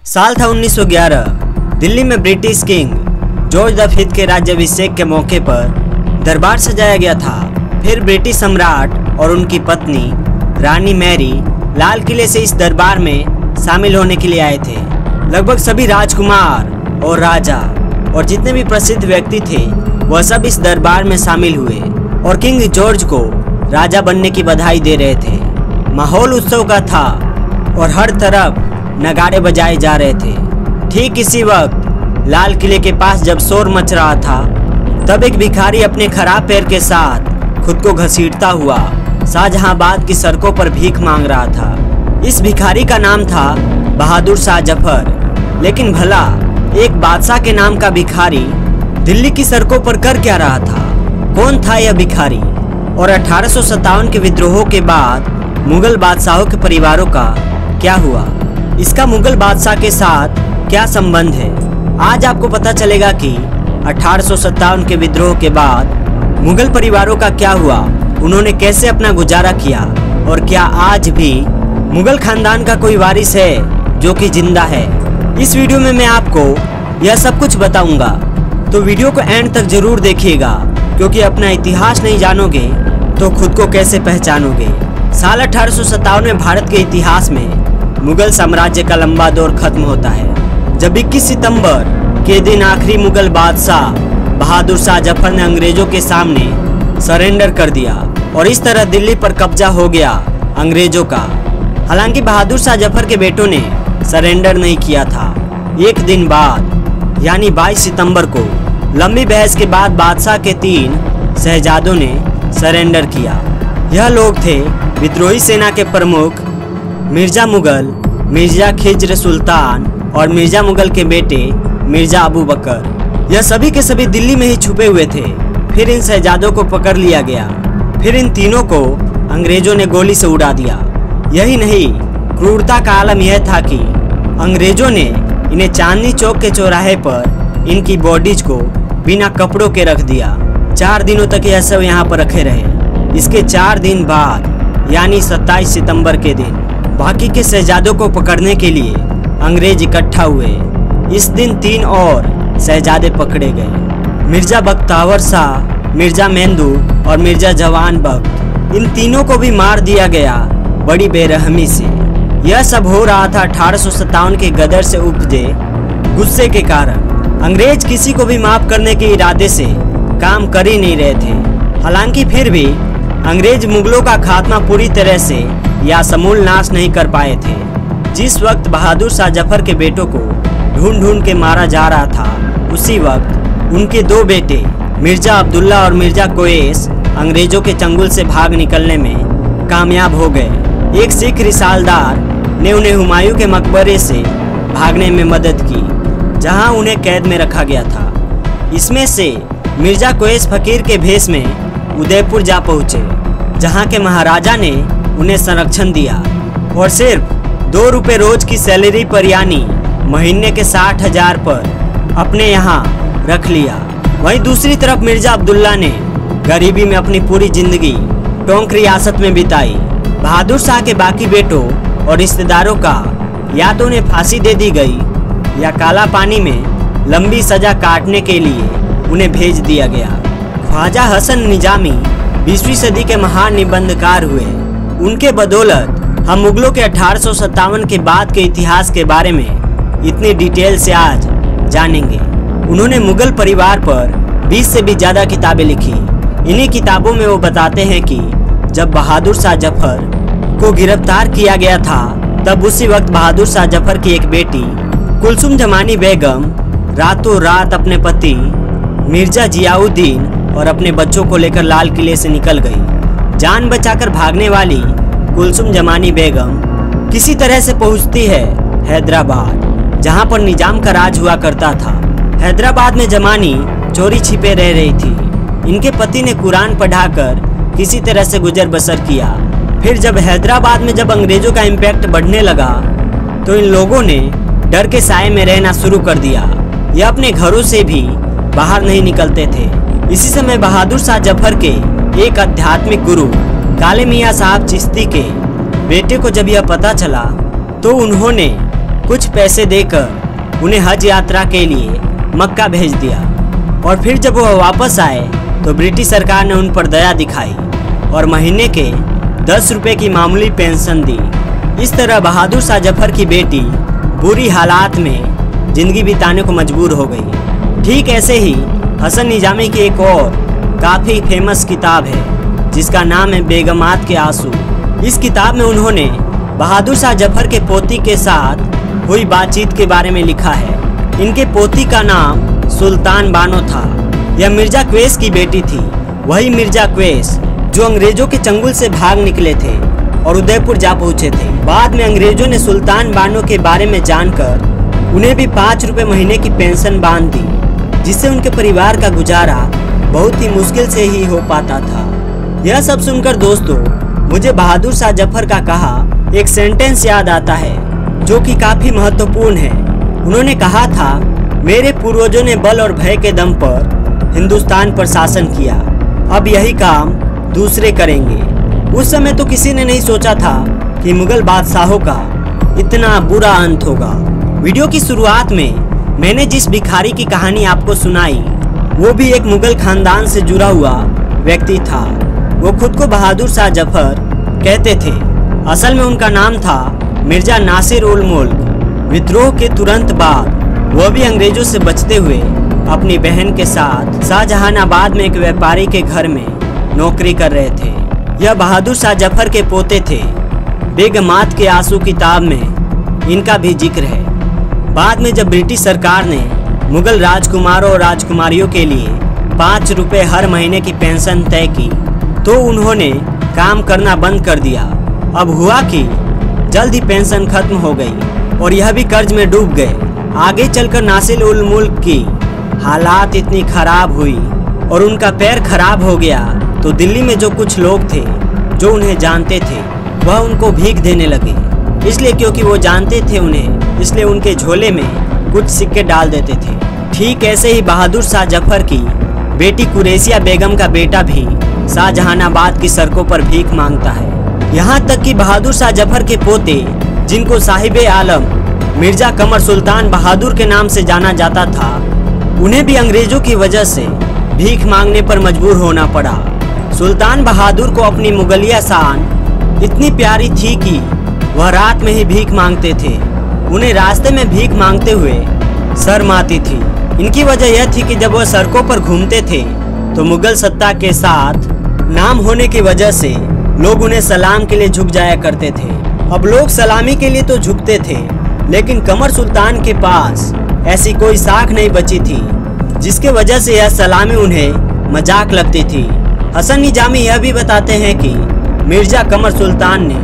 साल था 1911। दिल्ली में ब्रिटिश किंग जॉर्ज V के राज्याभिषेक के मौके पर दरबार सजाया गया था। फिर ब्रिटिश सम्राट और उनकी पत्नी रानी मैरी लाल किले से इस दरबार में शामिल होने के लिए आए थे। लगभग सभी राजकुमार और राजा और जितने भी प्रसिद्ध व्यक्ति थे वह सब इस दरबार में शामिल हुए और किंग जॉर्ज को राजा बनने की बधाई दे रहे थे। माहौल उत्सव का था और हर तरफ नगाड़े बजाए जा रहे थे। ठीक इसी वक्त लाल किले के पास जब शोर मच रहा था तब एक भिखारी अपने खराब पैर के साथ खुद को घसीटता हुआ शाहजहांबाद की सड़कों पर भीख मांग रहा था। इस भिखारी का नाम था बहादुर शाह जफर। लेकिन भला एक बादशाह के नाम का भिखारी दिल्ली की सड़कों पर कर क्या रहा था? कौन था यह भिखारी? और 1857 के विद्रोहों के बाद मुगल बादशाहों के परिवारों का क्या हुआ? इसका मुगल बादशाह के साथ क्या संबंध है? आज आपको पता चलेगा कि 1857 के विद्रोह के बाद मुगल परिवारों का क्या हुआ, उन्होंने कैसे अपना गुजारा किया और क्या आज भी मुगल खानदान का कोई वारिस है जो कि जिंदा है। इस वीडियो में मैं आपको यह सब कुछ बताऊंगा, तो वीडियो को एंड तक जरूर देखिएगा क्योंकि अपना इतिहास नहीं जानोगे तो खुद को कैसे पहचानोगे। साल 1857 में भारत के इतिहास में मुगल साम्राज्य का लंबा दौर खत्म होता है जब 21 सितंबर के दिन आखिरी मुगल बादशाह बहादुर शाह जफर ने अंग्रेजों के सामने सरेंडर कर दिया और इस तरह दिल्ली पर कब्जा हो गया अंग्रेजों का। हालांकि बहादुर शाह जफर के बेटों ने सरेंडर नहीं किया था। एक दिन बाद यानी 22 सितंबर को लंबी बहस के बाद बादशाह के 3 शहजादों ने सरेंडर किया। यह लोग थे विद्रोही सेना के प्रमुख मिर्जा मुगल, मिर्जा खिज्र सुल्तान और मिर्जा मुगल के बेटे मिर्जा अबू बकर। यह सभी के सभी दिल्ली में ही छुपे हुए थे। फिर इन शहजादों को पकड़ लिया गया। फिर इन तीनों को अंग्रेजों ने गोली से उड़ा दिया। यही नहीं, क्रूरता का आलम यह था कि अंग्रेजों ने इन्हें चांदनी चौक के चौराहे पर इनकी बॉडीज को बिना कपड़ों के रख दिया। 4 दिनों तक यह सब यहाँ पर रखे रहे। इसके 4 दिन बाद यानी 27 सितंबर के दिन बाकी के शहजादों को पकड़ने के लिए अंग्रेज इकट्ठा हुए। इस दिन 3 और शहजादे पकड़े गए, मिर्जा बख्तावर शाह, मिर्जा मेंदू और मिर्जा जवान बख्त। इन तीनों को भी मार दिया गया बड़ी बेरहमी से। यह सब हो रहा था 1857 के गदर से उपजे गुस्से के कारण। अंग्रेज किसी को भी माफ करने के इरादे से काम कर ही नहीं रहे थे। हालांकि फिर भी अंग्रेज मुगलों का खात्मा पूरी तरह से या समूल नाश नहीं कर पाए थे। जिस वक्त बहादुर शाह जफर के बेटों को ढूंढ ढूंढ के मारा जा रहा था उसी वक्त उनके 2 बेटे मिर्जा अब्दुल्ला और मिर्जा कोयस अंग्रेजों के चंगुल से भाग निकलने में कामयाब हो गए। एक सिख रिसालदार ने उन्हें हुमायूं के मकबरे से भागने में मदद की जहां उन्हें कैद में रखा गया था। इसमें से मिर्जा कोयस फकीर के भेष में उदयपुर जा पहुंचे जहां के महाराजा ने उन्हें संरक्षण दिया और सिर्फ 2 रुपए रोज की सैलरी पर यानी महीने के 60,000 पर अपने यहाँ रख लिया। वहीं दूसरी तरफ मिर्जा अब्दुल्ला ने गरीबी में अपनी पूरी जिंदगी टोंक रियासत में बिताई। बहादुर शाह के बाकी बेटों और रिश्तेदारों का या तो उन्हें फांसी दे दी गई या काला पानी में लंबी सजा काटने के लिए उन्हें भेज दिया गया। ख्वाजा हसन निजामी 20वीं सदी के महान निबंधकार हुए। उनके बदौलत हम मुगलों के 1857 के बाद के इतिहास के बारे में इतनी डिटेल से आज जानेंगे। उन्होंने मुगल परिवार पर 20 से भी ज़्यादा किताबें लिखी। इन्हीं किताबों में वो बताते हैं कि जब बहादुर शाह जफर को गिरफ्तार किया गया था तब उसी वक्त बहादुर शाह जफर की एक बेटी कुलसुम जमानी बेगम रातों रात अपने पति मिर्जा जियाउद्दीन और अपने बच्चों को लेकर लाल किले से निकल गई। जान बचाकर भागने वाली कुलसुम जमानी बेगम किसी तरह से पहुंचती है हैदराबाद जहां पर निजाम का राज हुआ करता था। हैदराबाद में जमानी चोरी छिपे रह रही थी। इनके पति ने कुरान पढ़ाकर किसी तरह से गुजर बसर किया। फिर जब हैदराबाद में जब अंग्रेजों का इम्पैक्ट बढ़ने लगा तो इन लोगों ने डर के साए में रहना शुरू कर दिया। ये अपने घरों से भी बाहर नहीं निकलते थे। इसी समय बहादुर शाह जफर के एक आध्यात्मिक गुरु काले मियाँ साहब चिश्ती के बेटे को जब यह पता चला तो उन्होंने कुछ पैसे देकर उन्हें हज यात्रा के लिए मक्का भेज दिया। और फिर जब वह वापस आए तो ब्रिटिश सरकार ने उन पर दया दिखाई और महीने के 10 रुपये की मामूली पेंशन दी। इस तरह बहादुर शाह जफर की बेटी बुरी हालात में जिंदगी बिताने को मजबूर हो गई। ठीक ऐसे ही हसन निजामी की एक और काफ़ी फेमस किताब है जिसका नाम है बेगमात के आंसू। इस किताब में उन्होंने बहादुर शाह जफर के पोती के साथ हुई बातचीत के बारे में लिखा है। इनके पोती का नाम सुल्तान बानो था। यह मिर्जा क्वेस की बेटी थी, वही मिर्जा क्वेस जो अंग्रेजों के चंगुल से भाग निकले थे और उदयपुर जा पहुंचे थे। बाद में अंग्रेजों ने सुल्तान बानो के बारे में जानकर उन्हें भी 5 रुपये महीने की पेंशन बांध दी, जिससे उनके परिवार का गुजारा बहुत ही मुश्किल से ही हो पाता था। यह सब सुनकर दोस्तों मुझे बहादुर शाह जफर का कहा एक सेंटेंस याद आता है जो कि काफी महत्वपूर्ण है। उन्होंने कहा था, मेरे पूर्वजों ने बल और भय के दम पर हिंदुस्तान पर शासन किया, अब यही काम दूसरे करेंगे। उस समय तो किसी ने नहीं सोचा था कि मुगल बादशाहों का इतना बुरा अंत होगा। वीडियो की शुरुआत में मैंने जिस भिखारी की कहानी आपको सुनाई वो भी एक मुगल खानदान से जुड़ा हुआ व्यक्ति था। वो खुद को बहादुर शाह जफर कहते थे। असल में उनका नाम था मिर्जा नासिर उल मुल्क। विद्रोह के तुरंत बाद वह भी अंग्रेजों से बचते हुए अपनी बहन के साथ शाहजहानाबाद में एक व्यापारी के घर में नौकरी कर रहे थे। यह बहादुर शाह जफर के पोते थे। बेगमात के आंसू किताब में इनका भी जिक्र है। बाद में जब ब्रिटिश सरकार ने मुगल राजकुमारों और राजकुमारियों के लिए 5 रुपये हर महीने की पेंशन तय की तो उन्होंने काम करना बंद कर दिया। अब हुआ कि जल्द ही पेंशन खत्म हो गई और यह भी कर्ज में डूब गए। आगे चलकर नासिर उल मुल्क की हालात इतनी खराब हुई और उनका पैर खराब हो गया तो दिल्ली में जो कुछ लोग थे जो उन्हें जानते थे वह उनको भीख देने लगे। इसलिए क्योंकि वो जानते थे उन्हें, इसलिए उनके झोले में कुछ सिक्के डाल देते थे। ठीक ऐसे ही बहादुर शाह जफर की बेटी कुरैशिया बेगम का बेटा भी शाहजहानाबाद की सड़कों पर भीख मांगता है। यहाँ तक कि बहादुर शाह जफर के पोते जिनको साहिबे आलम मिर्जा कमर सुल्तान बहादुर के नाम से जाना जाता था, उन्हें भी अंग्रेजों की वजह से भीख मांगने पर मजबूर होना पड़ा। सुल्तान बहादुर को अपनी मुगलिया शान इतनी प्यारी थी कि वह रात में ही भीख मांगते थे। उन्हें रास्ते में भीख मांगते हुए शर्म आती थी। इनकी वजह यह थी कि जब वह सड़कों पर घूमते थे तो मुगल सत्ता के साथ नाम होने की वजह से लोग उन्हें सलाम के लिए झुक जाया करते थे। अब लोग सलामी के लिए तो झुकते थे, लेकिन कमर सुल्तान के पास ऐसी कोई साख नहीं बची थी जिसके वजह से यह सलामी उन्हें मजाक लगती थी। हसन निजामी यह भी बताते हैं कि मिर्जा कमर सुल्तान ने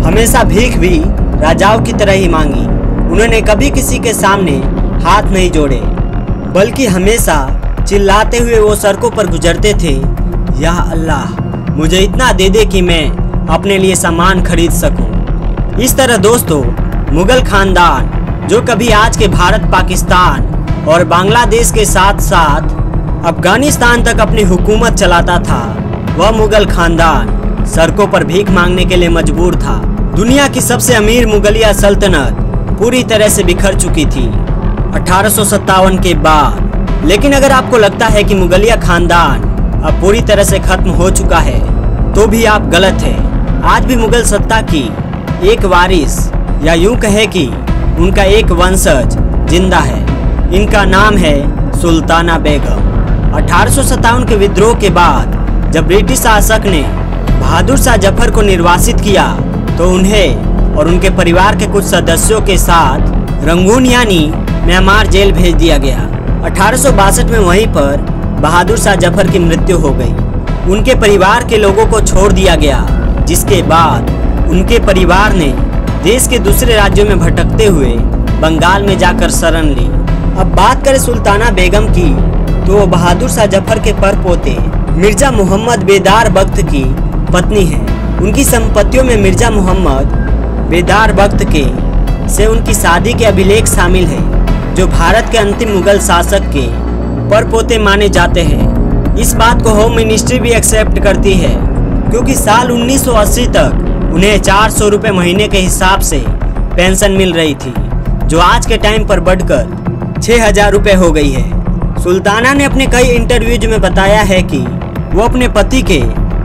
हमेशा भीख भी राजाओं की तरह ही मांगी। उन्होंने कभी किसी के सामने हाथ नहीं जोड़े, बल्कि हमेशा चिल्लाते हुए वो सड़कों पर गुजरते थे, या अल्लाह मुझे इतना दे दे कि मैं अपने लिए सामान खरीद सकूं। इस तरह दोस्तों मुगल खानदान जो कभी आज के भारत, पाकिस्तान और बांग्लादेश के साथ साथ अफगानिस्तान तक अपनी हुकूमत चलाता था, वह मुगल खानदान सड़कों पर भीख मांगने के लिए मजबूर था। दुनिया की सबसे अमीर मुगलिया सल्तनत पूरी तरह से बिखर चुकी थी 1857 के बाद। लेकिन अगर आपको लगता है कि मुगलिया खानदान अब पूरी तरह से खत्म हो चुका है तो भी आप गलत हैं। आज भी मुगल सत्ता की एक वारिस या यूं कहे कि उनका एक वंशज जिंदा है। इनका नाम है सुल्ताना बेगम। 1857 के विद्रोह के बाद जब ब्रिटिश शासक ने बहादुर शाह जफर को निर्वासित किया तो उन्हें और उनके परिवार के कुछ सदस्यों के साथ रंगून यानी म्यांमार जेल भेज दिया गया। 1862 में वहीं पर बहादुर शाह जफर की मृत्यु हो गई। उनके परिवार के लोगों को छोड़ दिया गया, जिसके बाद उनके परिवार ने देश के दूसरे राज्यों में भटकते हुए बंगाल में जाकर शरण ली। अब बात करें सुल्ताना बेगम की तो वो बहादुर शाह जफर के परपोते मिर्जा मोहम्मद बेदार बख्त की पत्नी है। उनकी संपत्तियों में मिर्जा मोहम्मद बेदार बख्त के से उनकी शादी के अभिलेख शामिल है, जो भारत के अंतिम मुगल शासक के परपोते माने जाते हैं। इस बात को होम मिनिस्ट्री भी एक्सेप्ट करती है, क्योंकि साल 1980 तक उन्हें 400 रुपये महीने के हिसाब से पेंशन मिल रही थी, जो आज के टाइम पर बढ़कर 6,000 रुपये हो गई है। सुल्ताना ने अपने कई इंटरव्यूज में बताया है कि वो अपने पति के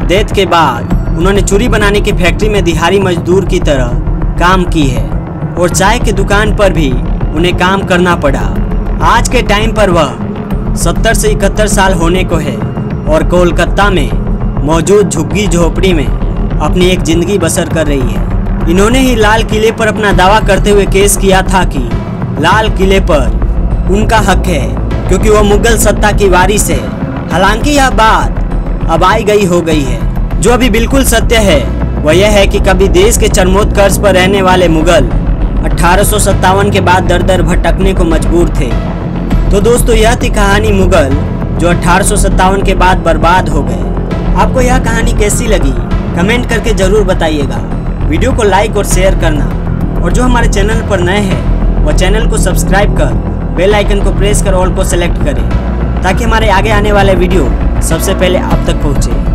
डेथ के बाद उन्होंने चूड़ी बनाने की फैक्ट्री में दिहाड़ी मजदूर की तरह काम की है और चाय की दुकान पर भी उन्हें काम करना पड़ा। आज के टाइम पर वह 70 से 71 साल होने को है और कोलकाता में मौजूद झुग्गी झोपड़ी में अपनी एक जिंदगी बसर कर रही है। इन्होंने ही लाल किले पर अपना दावा करते हुए केस किया था कि लाल किले पर उनका हक है क्योंकि वह मुगल सत्ता की वारिस है। हालांकि यह बात अब आई गई हो गई है। जो अभी बिल्कुल सत्य है वह यह है कि कभी देश के चरमोत्कर्ष पर रहने वाले मुगल 1857 के बाद दर दर भटकने को मजबूर थे। तो दोस्तों, यह थी कहानी मुगल जो 1857 के बाद बर्बाद हो गए। आपको यह कहानी कैसी लगी कमेंट करके ज़रूर बताइएगा। वीडियो को लाइक और शेयर करना, और जो हमारे चैनल पर नए हैं वह चैनल को सब्सक्राइब कर बेल आइकन को प्रेस कर ऑल को सेलेक्ट करें ताकि हमारे आगे आने वाले वीडियो सबसे पहले आप तक पहुँचे।